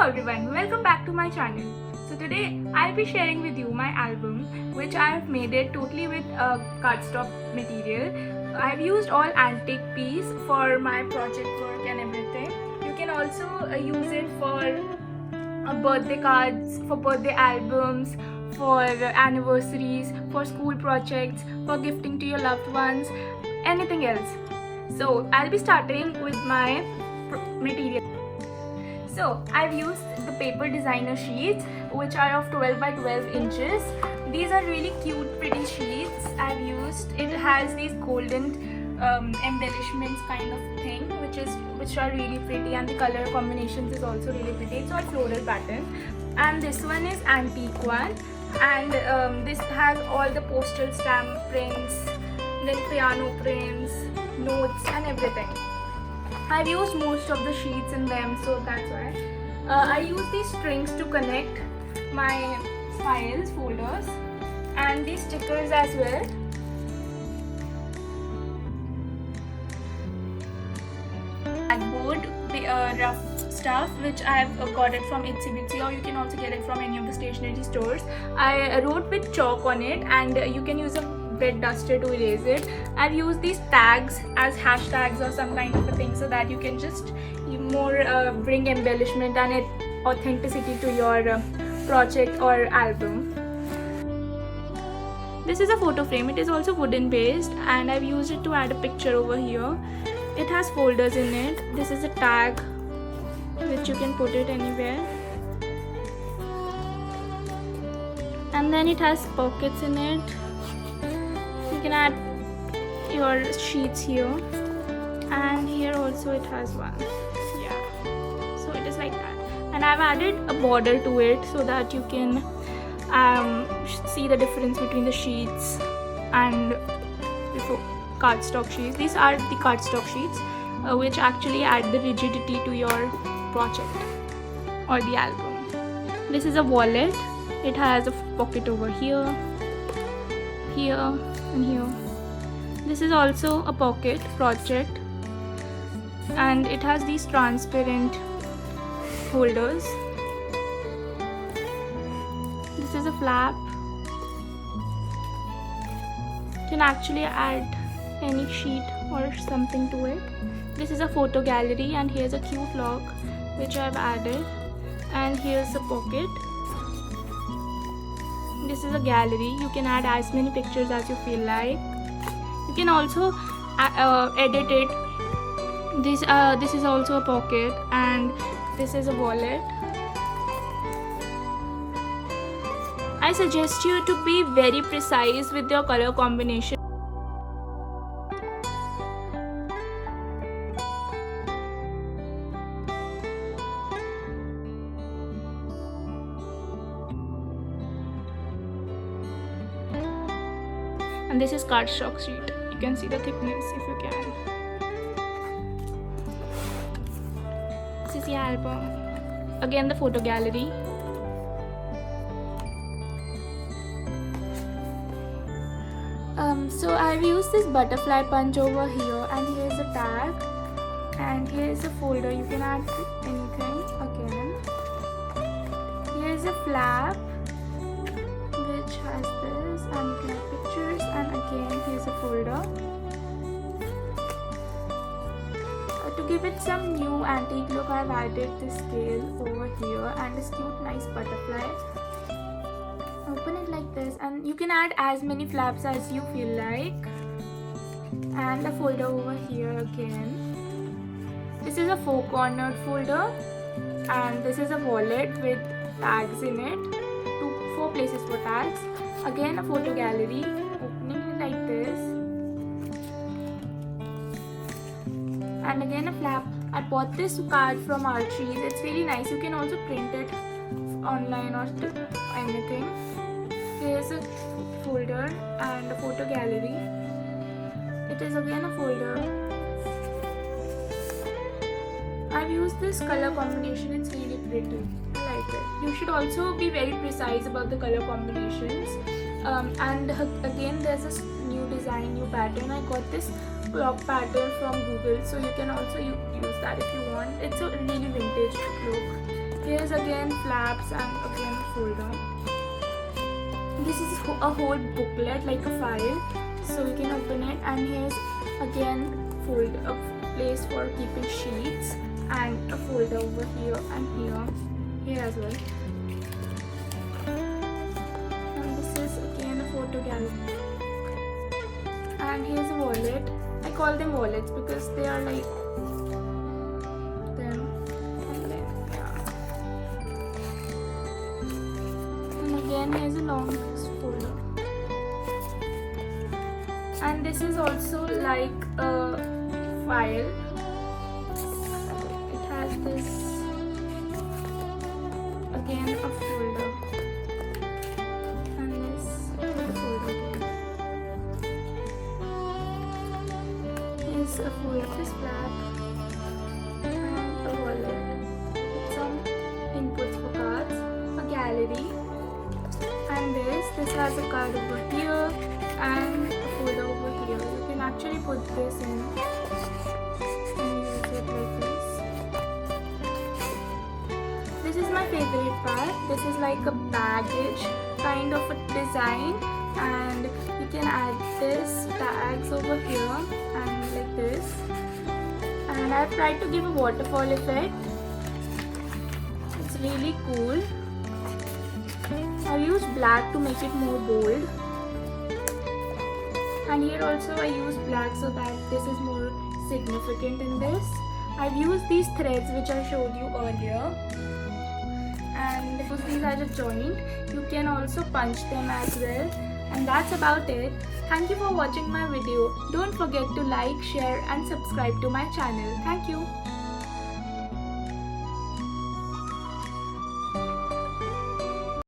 everyone, welcome back to my channel. So today I'll be sharing with you my album, which I have made it totally with cardstock material. I've used all antique piece for my project work and everything. You can also use it for birthday cards, for birthday albums, for anniversaries, for school projects, for gifting to your loved ones, anything else. So I'll be starting with my material. So I've used the paper designer sheets, which are of 12 by 12 inches. These are really cute, pretty sheets I've used. It has these golden embellishments kind of thing, which are really pretty, and the color combinations is also really pretty. It's all floral pattern, and this one is antique one, and this has all the postal stamp prints, then piano prints, notes, and everything. I've used most of the sheets in them, so that's why. I use these strings to connect my files, folders, and these stickers as well. Blackboard, rough stuff, which I've got it from Itsy Bitsy, or you can also get it from any of the stationery stores. I wrote with chalk on it, and you can use a wet duster to erase it. I've used these tags as hashtags or some kind of a thing, so that you can just bring embellishment and authenticity to your project or album. This is a photo frame. It is also wooden based, and I've used it to add a picture over here. It has folders in it. This is a tag which you can put it anywhere, and then it has pockets in it. You can add your sheets here, and here also it has one. Yeah, so it is like that, and I've added a border to it so that you can see the difference between the sheets and the cardstock sheets. These are the cardstock sheets which actually add the rigidity to your project or the album. This is a wallet. It has a pocket over here, here, and here. This is also a pocket project, and it has these transparent holders. This is a flap. You can actually add any sheet or something to it. This is a photo gallery, and here's a cute lock which I've added, and here's a pocket. This is a gallery. You can add as many pictures as you feel like. You can also edit it. This is also a pocket, and this is a wallet. I suggest you to be very precise with your color combination. And this is cardstock sheet. You can see the thickness if you can. This is the album. Again, the photo gallery. So I've used this butterfly punch over here, and here's a tag, and here's a folder. You can add anything again. Here's a flap which has this, and you can add pictures, and again here's a folder. To give it some new antique look, I've added this scale over here and this cute nice butterfly. Open it like this, and you can add as many flaps as you feel like, and a folder over here again. This is a four-cornered folder, and this is a wallet with tags in it, 4 places for tags. Again, a photo gallery, opening it like this, and again a flap. I bought this card from Archie's. It's really nice. You can also print it online or anything. Here's a folder and a photo gallery. It is again a folder. I've used this color combination. It's really pretty. I like it. You should also be very precise about the color combinations. And again, there's this new design, new pattern. I got this clock pattern from Google, so you can also use that if you want. It's a really vintage look. Here's again flaps and again folder. This is a whole booklet like a file, so you can open it. And here's again a place for keeping sheets, and a folder over here and here as well. And this is again a photo gallery. And here's a wallet. I call them wallets because they are like them. And then, and again here's a long folder. And this is also like a file. It has this again a folder, and this folder again. Here's a folder, this flap, and a wallet with some inputs for cards, a gallery, and this has a card over here and a folder over here. You can actually put this in and use it like this. This is my favorite part. This is like a baggage kind of a design, and you can add this tags over here and like this. And I've tried to give a waterfall effect. It's really cool. I used black to make it more bold. And here also I use black so that this is more significant in this. I've used these threads which I showed you earlier, and because these are the joint, you can also punch them as well. And that's about it. Thank you for watching my video. Don't forget to like, share and subscribe to my channel. Thank you.